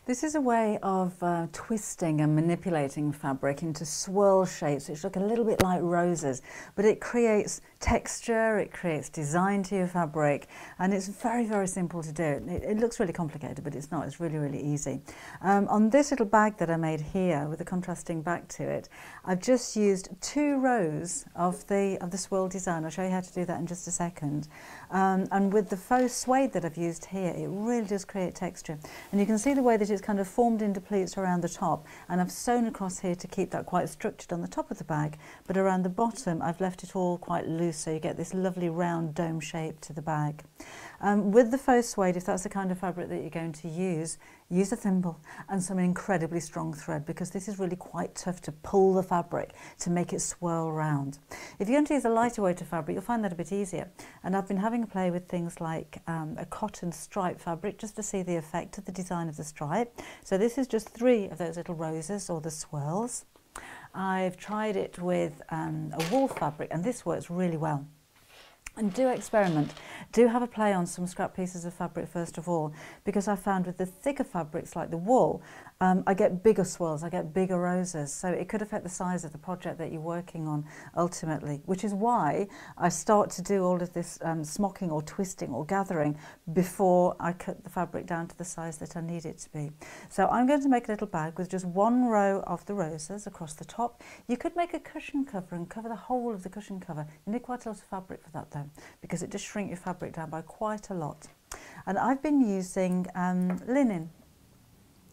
This is a way of twisting and manipulating fabric into swirl shapes which look a little bit like roses, but it creates texture, it creates design to your fabric, and it's very, very simple to do. It looks really complicated, but it's not. It's really, really easy. On this little bag that I made here with a contrasting back to it, I've just used 2 rows of the swirl design. I'll show you how to do that in just a second. And with the faux suede that I've used here, it really does create texture. And you can see the way that it's kind of formed into pleats around the top, and I've sewn across here to keep that quite structured on the top of the bag, but around the bottom I've left it all quite loose, so you get this lovely round dome shape to the bag. With the faux suede, if that's the kind of fabric that you're going to use a thimble and some incredibly strong thread, because this is really quite tough to pull the fabric to make it swirl round. If you're going to use a lighter weight of fabric, you'll find that a bit easier. And I've been having a play with things like a cotton stripe fabric, just to see the effect of the design of the stripe. So this is just 3 of those little roses, or the swirls. I've tried it with a wool fabric, and this works really well. And do experiment. Do have a play on some scrap pieces of fabric first of all, because I found with the thicker fabrics like the wool, I get bigger swirls, I get bigger roses, so it could affect the size of the project that you're working on ultimately, which is why I start to do all of this smocking or twisting or gathering before I cut the fabric down to the size that I need it to be. So I'm going to make a little bag with just 1 row of the roses across the top. You could make a cushion cover and cover the whole of the cushion cover. You need quite a lot of fabric for that though, because it does shrink your fabric down by quite a lot. And I've been using linen.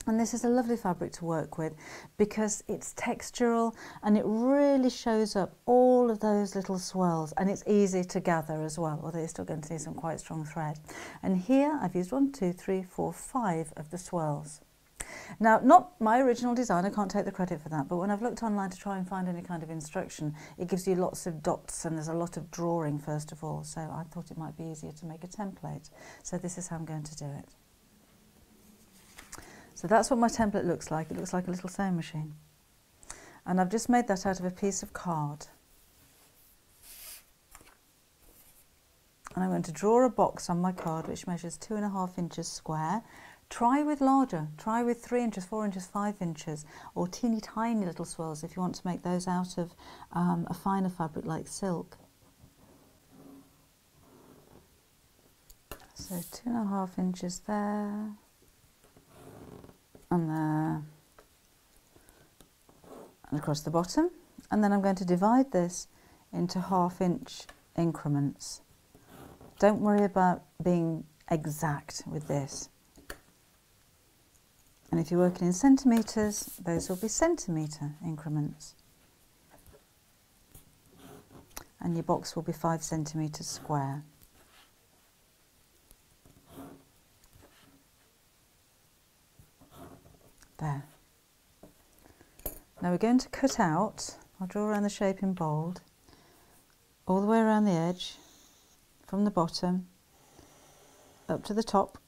And this is a lovely fabric to work with because it's textural and it really shows up all of those little swirls, and it's easy to gather as well, although you're still going to need some quite strong thread. And here I've used 1, 2, 3, 4, 5 of the swirls. Now, not my original design, I can't take the credit for that, but when I've looked online to try and find any kind of instruction, it gives you lots of dots and there's a lot of drawing first of all, so I thought it might be easier to make a template. So this is how I'm going to do it. So that's what my template looks like. It looks like a little sewing machine. And I've just made that out of a piece of card. And I'm going to draw a box on my card which measures 2.5 inches square. Try with larger, try with 3 inches, 4 inches, 5 inches, or teeny tiny little swirls if you want to make those out of a finer fabric like silk. So 2.5 inches there, and there, and across the bottom. And then I'm going to divide this into 1/2 inch increments. Don't worry about being exact with this. And if you're working in centimetres, those will be centimetre increments. And your box will be 5 centimetres square. There. Now we're going to cut out, I'll draw around the shape in bold, all the way around the edge, from the bottom, up to the top,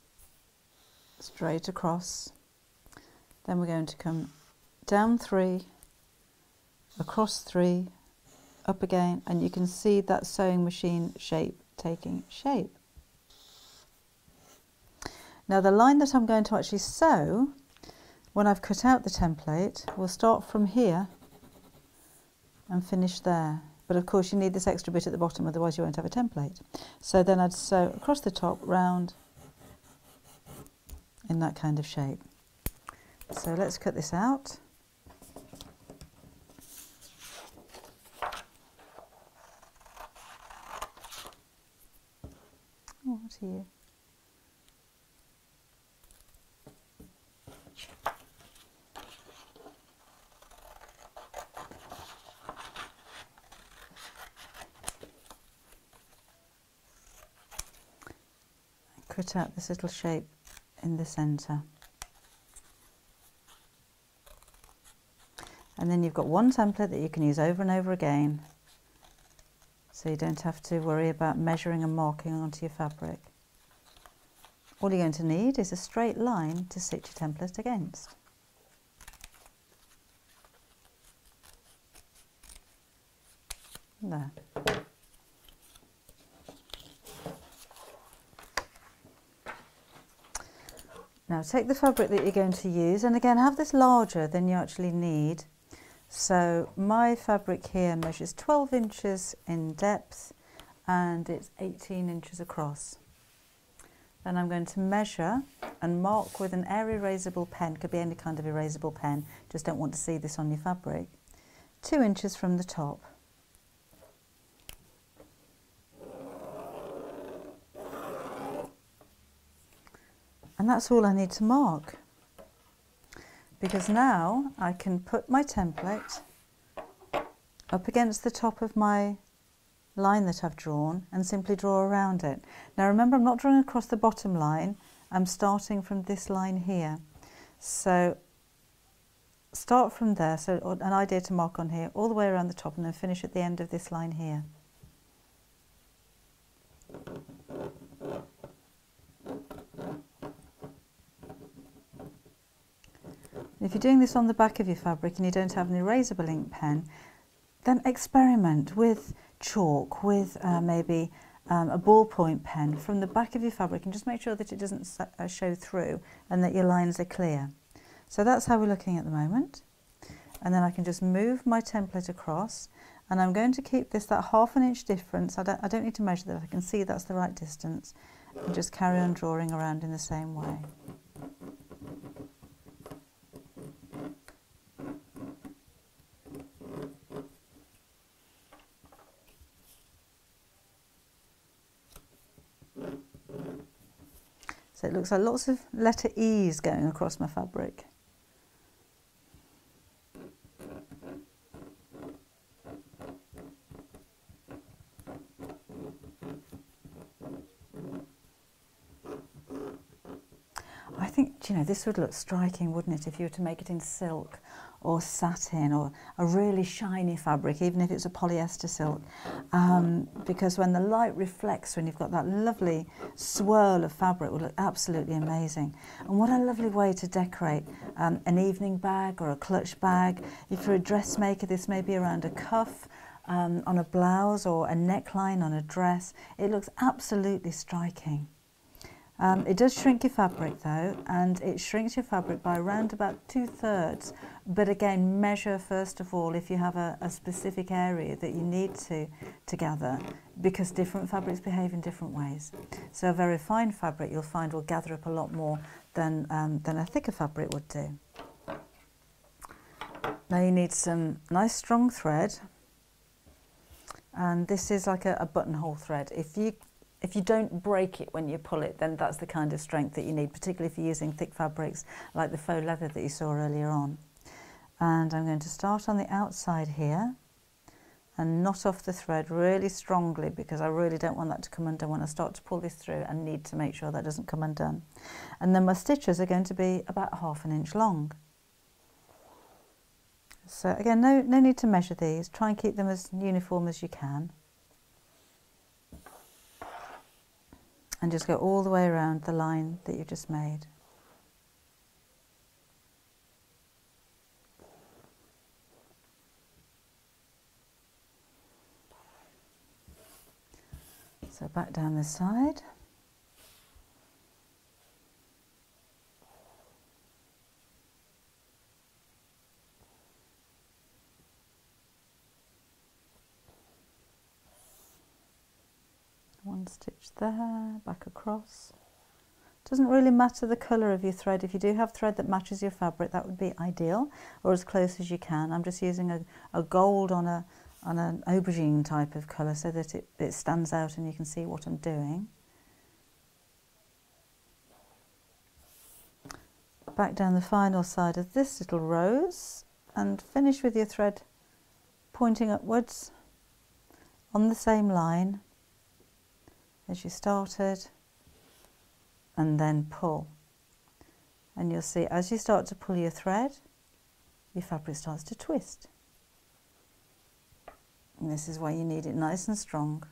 straight across. Then we're going to come down 3, across 3, up again, and you can see that sewing machine shape taking shape. Now the line that I'm going to actually sew, when I've cut out the template, we'll start from here and finish there. But of course you need this extra bit at the bottom, otherwise you won't have a template. So then I'd sew across the top, round, in that kind of shape. So let's cut this out. Oh, what are you? Cut out this little shape in the centre. And then you've got one template that you can use over and over again, so you don't have to worry about measuring and marking onto your fabric. All you're going to need is a straight line to stitch your template against. There. Now take the fabric that you're going to use, and again have this larger than you actually need. So my fabric here measures 12 inches in depth and it's 18 inches across. Then I'm going to measure and mark with an air erasable pen, could be any kind of erasable pen, just don't want to see this on your fabric, 2 inches from the top. And that's all I need to mark, because now I can put my template up against the top of my line that I've drawn and simply draw around it. Now remember, I'm not drawing across the bottom line, I'm starting from this line here. So start from there, so an idea to mark on here, all the way around the top, and then finish at the end of this line here. If you're doing this on the back of your fabric and you don't have an erasable ink pen, then experiment with chalk, with maybe a ballpoint pen from the back of your fabric, and just make sure that it doesn't show through and that your lines are clear. So that's how we're looking at the moment. And then I can just move my template across, and I'm going to keep this that ½ inch difference. I don't need to measure that, I can see that's the right distance, and just carry on drawing around in the same way. So it looks like lots of letter E's going across my fabric. I think, you know, this would look striking, wouldn't it, if you were to make it in silk or satin or a really shiny fabric, even if it's a polyester silk, because when the light reflects, when you've got that lovely swirl of fabric, it will look absolutely amazing. And what a lovely way to decorate an evening bag or a clutch bag. If you're a dressmaker, this may be around a cuff, on a blouse, or a neckline on a dress. It looks absolutely striking. It does shrink your fabric though, and it shrinks your fabric by around about 2/3. But again, measure first of all if you have a specific area that you need to gather, because different fabrics behave in different ways. So a very fine fabric you'll find will gather up a lot more than a thicker fabric would do. Now you need some nice strong thread, and this is like a buttonhole thread. If you don't break it when you pull it, then that's the kind of strength that you need, particularly if you're using thick fabrics like the faux leather that you saw earlier on. And I'm going to start on the outside here and knot off the thread really strongly, because I really don't want that to come undone when I start to pull this through, and need to make sure that doesn't come undone. And then my stitches are going to be about ½ inch long. So again, no need to measure these, try and keep them as uniform as you can. And just go all the way around the line that you've just made. So back down this side. One stitch there, back across. Doesn't really matter the colour of your thread. If you do have thread that matches your fabric, that would be ideal, or as close as you can. I'm just using a gold on an aubergine type of colour, so that it stands out and you can see what I'm doing. Back down the final side of this little rose, and finish with your thread pointing upwards on the same line as you started, and then pull. And you'll see as you start to pull your thread, your fabric starts to twist. And this is why you need it nice and strong.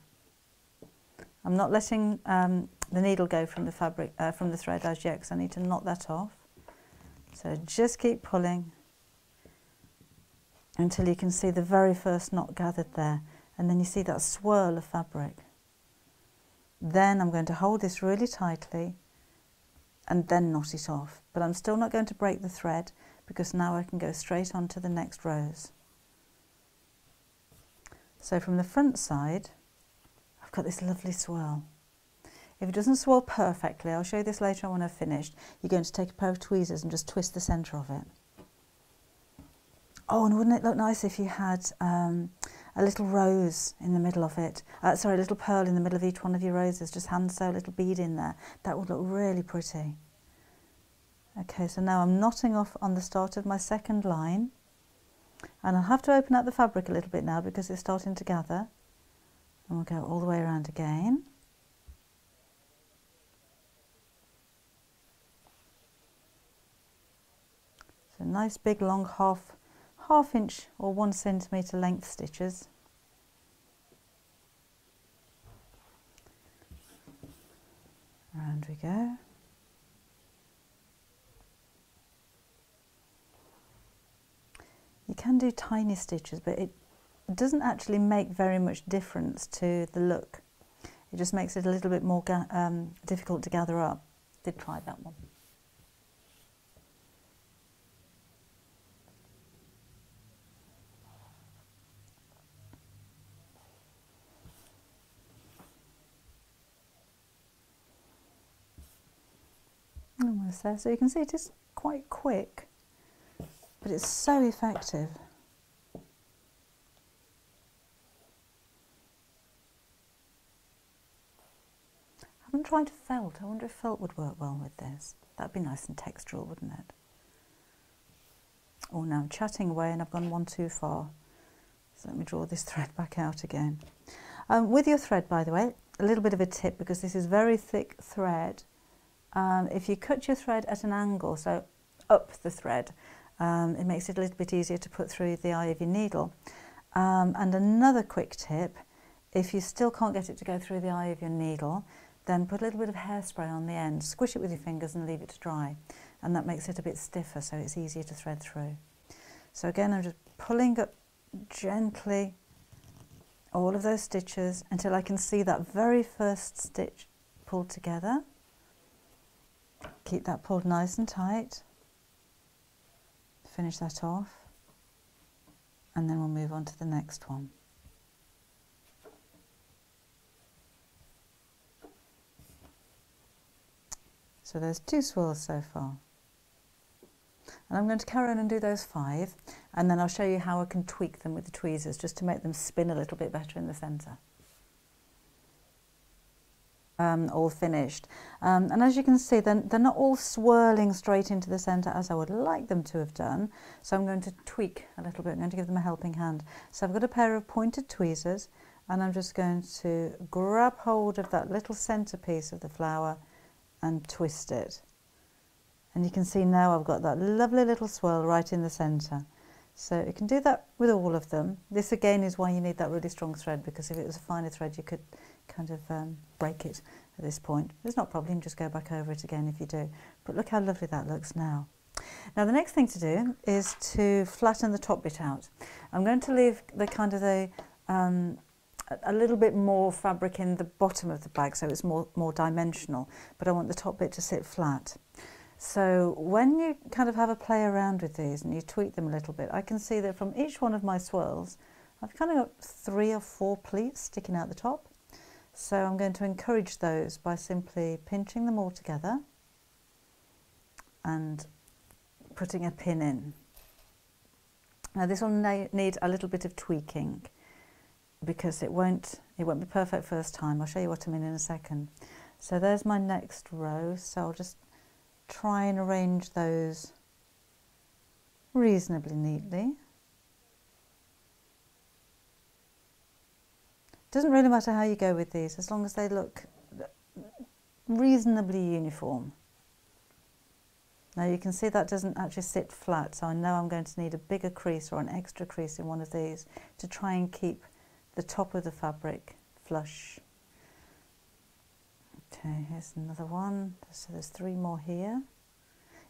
I'm not letting the needle go from the fabric, from the thread as yet, because I need to knot that off. So just keep pulling until you can see the very first knot gathered there, and then you see that swirl of fabric. Then I'm going to hold this really tightly and then knot it off. But I'm still not going to break the thread because now I can go straight on to the next rows. So from the front side, I've got this lovely swirl. If it doesn't swirl perfectly, I'll show you this later on when I've finished, you're going to take a pair of tweezers and just twist the centre of it. Oh, and wouldn't it look nice if you had a little rose in the middle of it? Sorry, a little pearl in the middle of each one of your roses. Just hand sew a little bead in there. That would look really pretty. Okay, so now I'm knotting off on the start of my second line. And I'll have to open up the fabric a little bit now because it's starting to gather. And we'll go all the way around again. So nice big long half inch or 1 centimetre length stitches. Around we go. You can do tiny stitches, but it doesn't actually make very much difference to the look. It just makes it a little bit more difficult to gather up. Did try that one. Almost there. So you can see it is quite quick, but it's so effective. I haven't tried felt. I wonder if felt would work well with this. That'd be nice and textural, wouldn't it? Oh, now I'm chatting away and I've gone one too far. So let me draw this thread back out again. With your thread, by the way, a little bit of a tip, because this is very thick thread. If you cut your thread at an angle, so up the thread, it makes it a little bit easier to put through the eye of your needle. And another quick tip, if you still can't get it to go through the eye of your needle, then put a little bit of hairspray on the end, squish it with your fingers and leave it to dry. And that makes it a bit stiffer, so it's easier to thread through. So again, I'm just pulling up gently all of those stitches until I can see that very first stitch pulled together. Keep that pulled nice and tight. Finish that off, and then we'll move on to the next one. So there's 2 swirls so far. And I'm going to carry on and do those 5, and then I'll show you how I can tweak them with the tweezers just to make them spin a little bit better in the centre. All finished. And as you can see, they're not all swirling straight into the centre as I would like them to have done. So I'm going to tweak a little bit. I'm going to give them a helping hand. So I've got a pair of pointed tweezers, and I'm just going to grab hold of that little centrepiece of the flower and twist it. And you can see now I've got that lovely little swirl right in the centre. So you can do that with all of them. This again is why you need that really strong thread, because if it was a finer thread you could kind of break it at this point. There's not a problem, just go back over it again if you do. But look how lovely that looks now. Now the next thing to do is to flatten the top bit out. I'm going to leave the kind of a little bit more fabric in the bottom of the bag so it's more dimensional, but I want the top bit to sit flat. So when you kind of have a play around with these and you tweak them a little bit, I can see that from each one of my swirls I've kind of got 3 or 4 pleats sticking out the top. So I'm going to encourage those by simply pinching them all together and putting a pin in. Now this will need a little bit of tweaking because it won't be perfect first time. I'll show you what I mean in a second. So there's my next row, so I'll just try and arrange those reasonably neatly. Doesn't really matter how you go with these, as long as they look reasonably uniform. Now you can see that doesn't actually sit flat, so I know I'm going to need a bigger crease or an extra crease in one of these to try and keep the top of the fabric flush. Okay, here's another one. So there's 3 more here.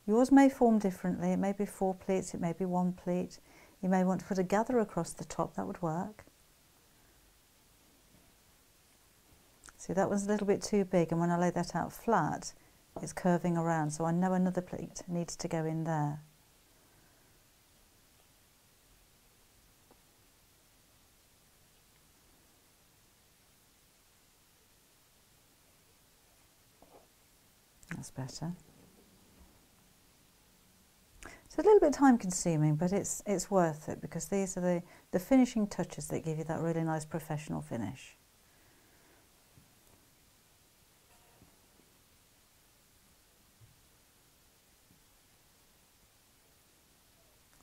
Yours may form differently. It may be 4 pleats, it may be 1 pleat. You may want to put a gather across the top, that would work. See, that was a little bit too big, and when I lay that out flat, it's curving around, so I know another pleat needs to go in there. That's better. It's a little bit time consuming, but it's worth it, because these are the finishing touches that give you that really nice professional finish.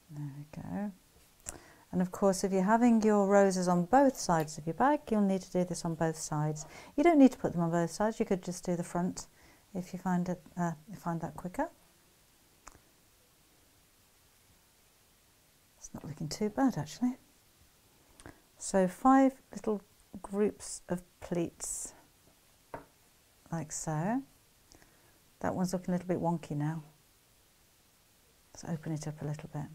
There we go. And of course, if you're having your roses on both sides of your bag, you'll need to do this on both sides. You don't need to put them on both sides, you could just do the front if you find that quicker. It's not looking too bad actually. So 5 little groups of pleats, like so. That one's looking a little bit wonky now. Let's open it up a little bit.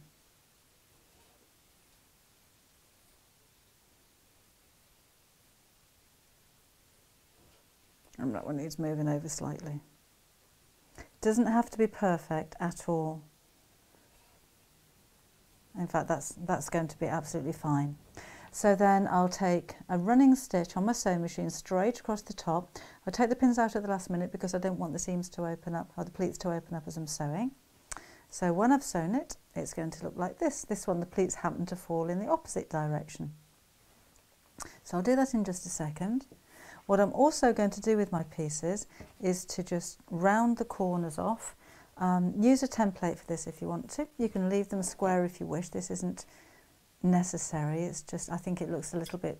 And that one needs moving over slightly. Doesn't have to be perfect at all. In fact, that's going to be absolutely fine. So then I'll take a running stitch on my sewing machine straight across the top. I'll take the pins out at the last minute because I don't want the seams to open up, or the pleats to open up as I'm sewing. So when I've sewn it, it's going to look like this. This one, the pleats happen to fall in the opposite direction. So I'll do that in just a second. What I'm also going to do with my pieces is to just round the corners off. Use a template for this if you want to. You can leave them square if you wish. This isn't necessary. It's just, I think it looks a little bit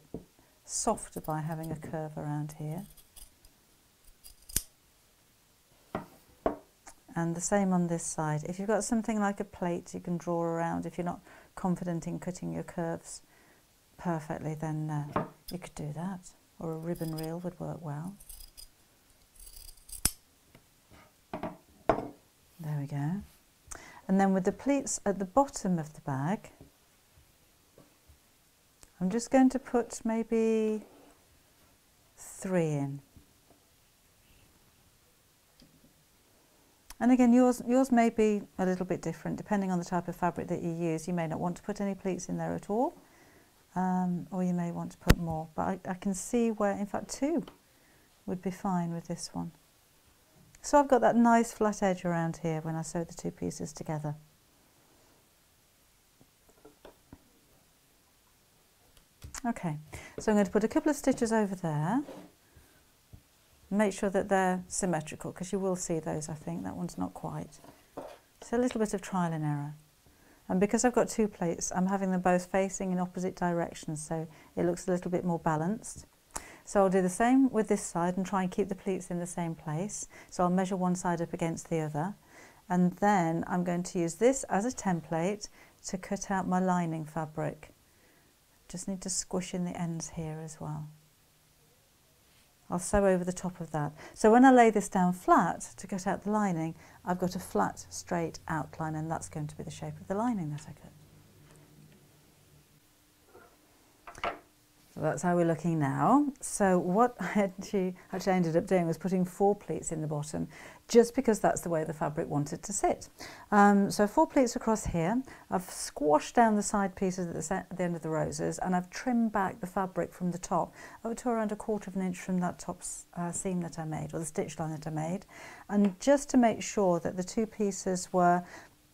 softer by having a curve around here. And the same on this side. If you've got something like a plate you can draw around, if you're not confident in cutting your curves perfectly, then you could do that. Or a ribbon reel would work well. There we go. And then with the pleats at the bottom of the bag, I'm just going to put maybe 3 in. And again, yours may be a little bit different depending on the type of fabric that you use. You may not want to put any pleats in there at all. Or you may want to put more, but I can see where, in fact, 2 would be fine with this one. So I've got that nice flat edge around here when I sew the 2 pieces together. Okay, so I'm going to put a couple of stitches over there. Make sure that they're symmetrical, because you will see those, I think. That one's not quite. So a little bit of trial and error. And because I've got 2 plates, I'm having them both facing in opposite directions, so it looks a little bit more balanced. So I'll do the same with this side and try and keep the pleats in the same place. So I'll measure one side up against the other. And then I'm going to use this as a template to cut out my lining fabric. Just need to squish in the ends here as well. I'll sew over the top of that. So when I lay this down flat to cut out the lining, I've got a flat, straight outline, and that's going to be the shape of the lining that I cut. So that's how we're looking now. So what I actually ended up doing was putting 4 pleats in the bottom, just because that's the way the fabric wanted to sit. So 4 pleats across here. I've squashed down the side pieces at the end of the roses, and I've trimmed back the fabric from the top over to around 1/4 of an inch from that top seam that I made, or the stitch line that I made. And just to make sure that the 2 pieces were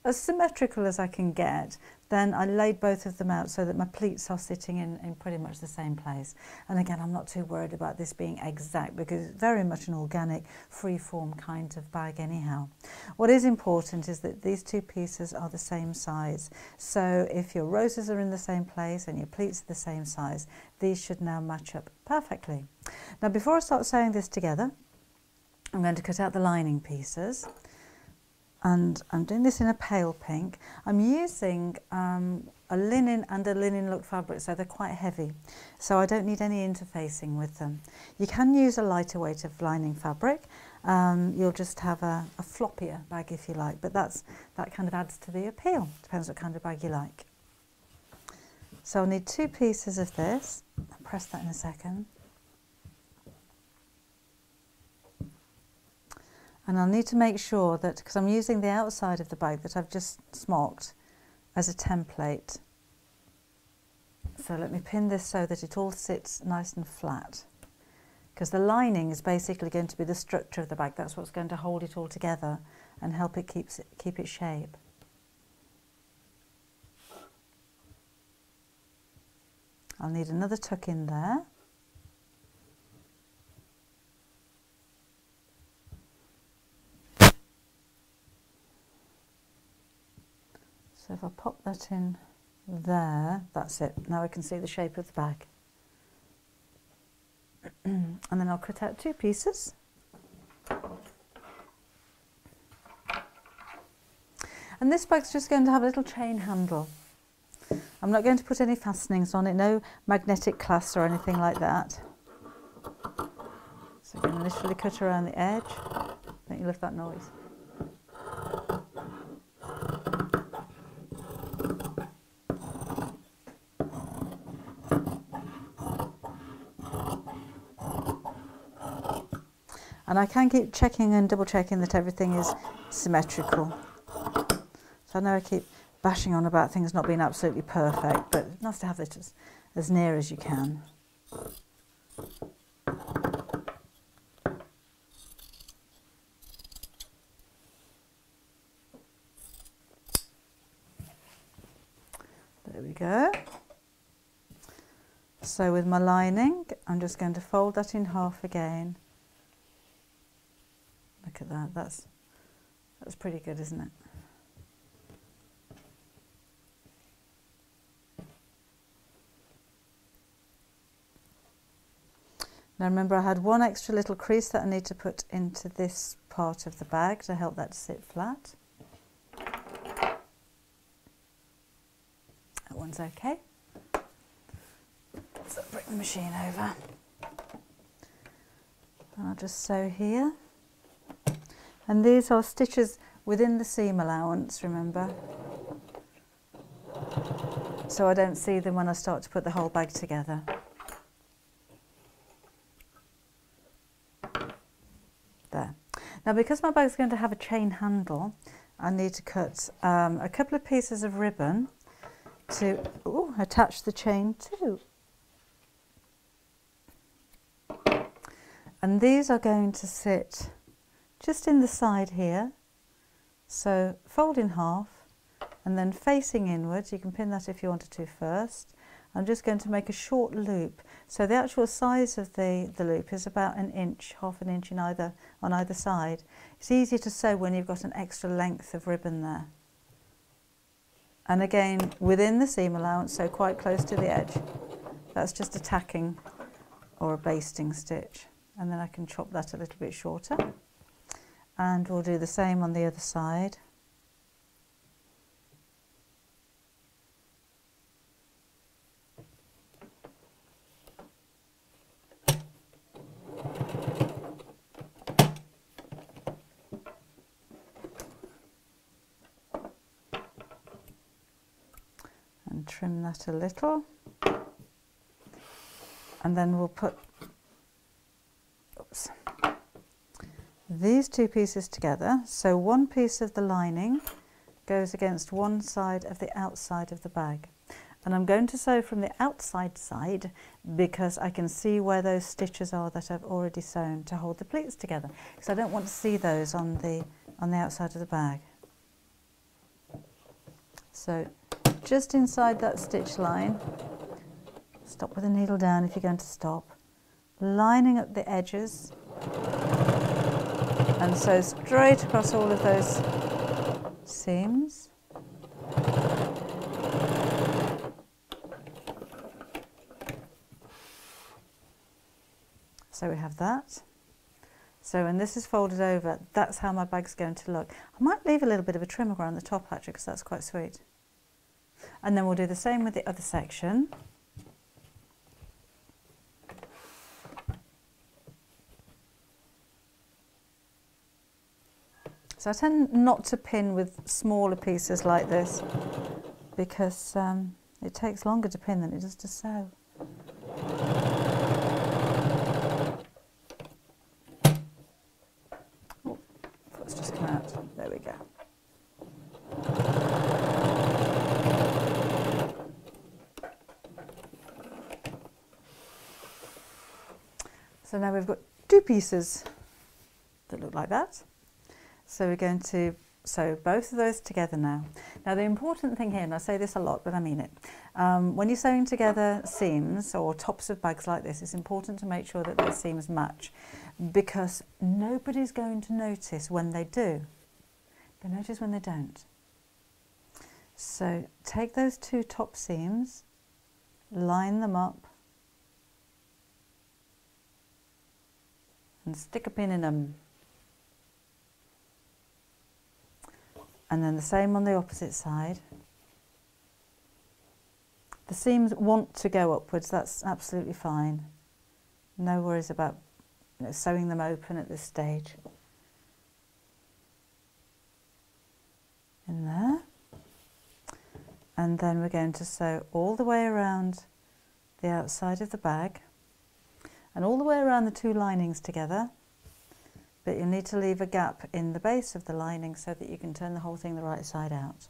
as symmetrical as I can get, then I laid both of them out so that my pleats are sitting in pretty much the same place. And again, I'm not too worried about this being exact, because it's very much an organic, free-form kind of bag anyhow. What is important is that these 2 pieces are the same size. So if your roses are in the same place and your pleats are the same size, these should now match up perfectly. Now, before I start sewing this together, I'm going to cut out the lining pieces. And I'm doing this in a pale pink. I'm using a linen and a linen look fabric, so they're quite heavy. So I don't need any interfacing with them. You can use a lighter weight of lining fabric. You'll just have a floppier bag if you like, but that kind of adds to the appeal. Depends what kind of bag you like. So I'll need 2 pieces of this. I'll press that in a second. And I'll need to make sure that, because I'm using the outside of the bag that I've just smocked as a template. So let me pin this so that it all sits nice and flat, because the lining is basically going to be the structure of the bag. That's what's going to hold it all together and help it keep its shape. I'll need another tuck in there. So if I pop that in there, that's it. Now I can see the shape of the bag. And then I'll cut out 2 pieces. And this bag's just going to have a little chain handle. I'm not going to put any fastenings on it, no magnetic clasps or anything like that. So I'm going to literally cut around the edge. Don't you love that noise? And I can keep checking and double checking that everything is symmetrical. So I know I keep bashing on about things not being absolutely perfect, but it's nice to have it as near as you can. There we go. So with my lining, I'm just going to fold that in half again. Look at that, that's pretty good, isn't it? Now remember, I had one extra little crease that I need to put into this part of the bag to help that sit flat. That one's okay. So bring the machine over. And I'll just sew here. And these are stitches within the seam allowance, remember? So I don't see them when I start to put the whole bag together. There. Now because my bag's going to have a chain handle, I need to cut a couple of pieces of ribbon to attach the chain to. And these are going to sit just in the side here. So fold in half and then facing inwards, you can pin that if you wanted to first. I'm just going to make a short loop. So the actual size of the loop is about 1 inch, half an inch on either side. It's easier to sew when you've got an extra length of ribbon there. And again, within the seam allowance, so quite close to the edge. That's just a tacking or a basting stitch. And then I can chop that a little bit shorter. And we'll do the same on the other side. And trim that a little. And then we'll put these 2 pieces together. So one piece of the lining goes against one side of the outside of the bag. And I'm going to sew from the outside side because I can see where those stitches are that I've already sewn to hold the pleats together. Because I don't want to see those on the outside of the bag. So just inside that stitch line, stop with the needle down if you're going to stop, lining up the edges, and sew straight across all of those seams. So we have that. So when this is folded over, that's how my bag's going to look. I might leave a little bit of a trim around the top actually, because that's quite sweet. And then we'll do the same with the other section. So I tend not to pin with smaller pieces like this because it takes longer to pin than it does to sew. So now we've got two pieces that look like that. So we're going to sew both of those together now. Now the important thing here, and I say this a lot, but I mean it, when you're sewing together seams or tops of bags like this, it's important to make sure that those seams match, because nobody's going to notice when they do. They notice when they don't. So take those two top seams, line them up, and stick a pin in them. And then the same on the opposite side. The seams want to go upwards, that's absolutely fine. No worries about sewing them open at this stage. In there. And then we're going to sew all the way around the outside of the bag and all the way around the two linings together. But you'll need to leave a gap in the base of the lining so that you can turn the whole thing the right side out.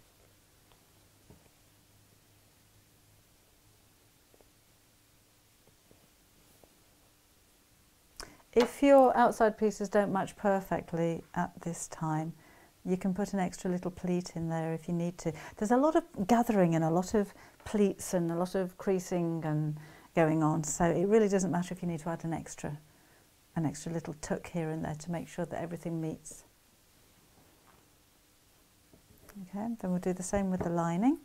If your outside pieces don't match perfectly at this time, you can put an extra little pleat in there if you need to. There's a lot of gathering and a lot of pleats and a lot of creasing and going on, so it really doesn't matter if you need to add an extra little tuck here and there to make sure that everything meets. Okay, then we'll do the same with the lining.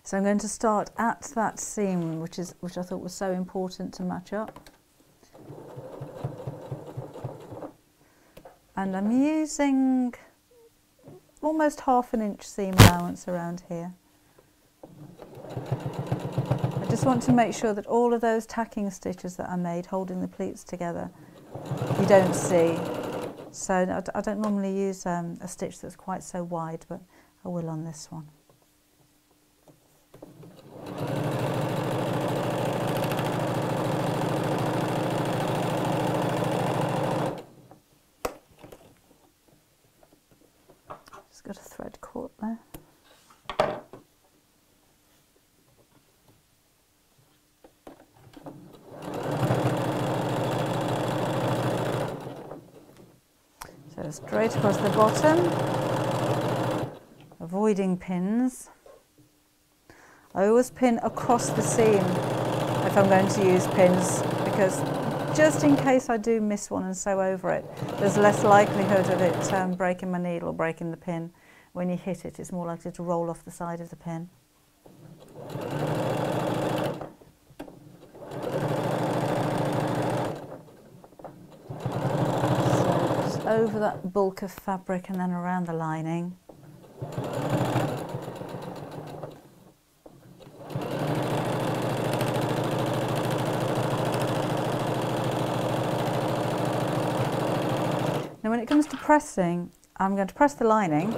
So I'm going to start at that seam, which I thought was so important to match up. And I'm using almost ½ inch seam allowance around here. I just want to make sure that all of those tacking stitches that I made holding the pleats together, you don't see. So I don't normally use a stitch that's quite so wide, but I will on this one. Just got a thread caught there. So straight across the bottom, avoiding pins. I always pin across the seam if I'm going to use pins, because just in case I do miss one and sew over it, there's less likelihood of it breaking my needle or breaking the pin. When you hit it, it's more likely to roll off the side of the pin. So just over that bulk of fabric and then around the lining. Now when it comes to pressing, I'm going to press the lining,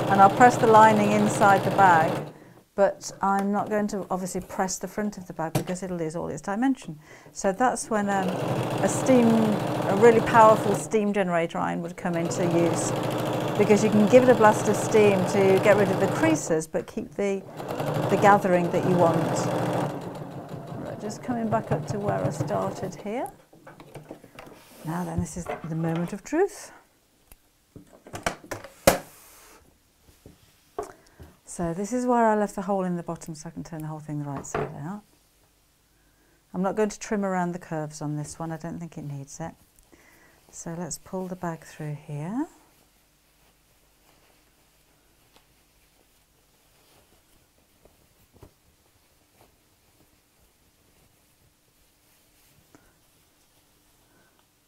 and I'll press the lining inside the bag, but I'm not going to obviously press the front of the bag because it'll lose all its dimension. So that's when a really powerful steam generator iron would come into use, because you can give it a blast of steam to get rid of the creases but keep the gathering that you want. Right, just coming back up to where I started here. Now then, this is the moment of truth. So this is where I left the hole in the bottom so I can turn the whole thing the right side out. I'm not going to trim around the curves on this one, I don't think it needs it. So let's pull the bag through here.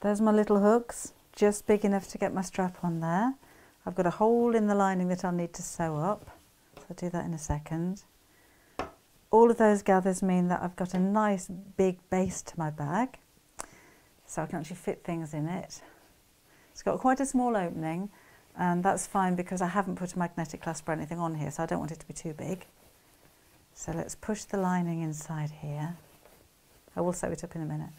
There's my little hooks, just big enough to get my strap on there. I've got a hole in the lining that I'll need to sew up. I'll do that in a second. All of those gathers mean that I've got a nice big base to my bag, so I can actually fit things in it. It's got quite a small opening, and that's fine because I haven't put a magnetic clasp or anything on here, so I don't want it to be too big. So let's push the lining inside here. I will sew it up in a minute.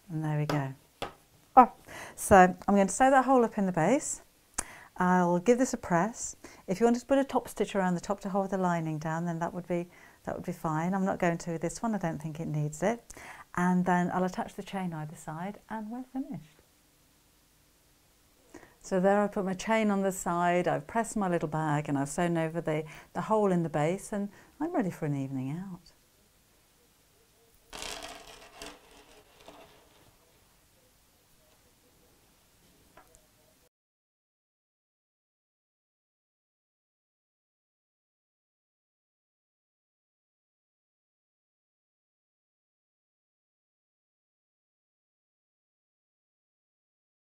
And there we go. Oh, so I'm going to sew that hole up in the base. I'll give this a press. If you wanted to put a top stitch around the top to hold the lining down, then that would be that would be fine. I'm not going to with this one, I don't think it needs it. And then I'll attach the chain either side and we're finished. So there I put my chain on the side, I've pressed my little bag and I've sewn over the hole in the base, and I'm ready for an evening out.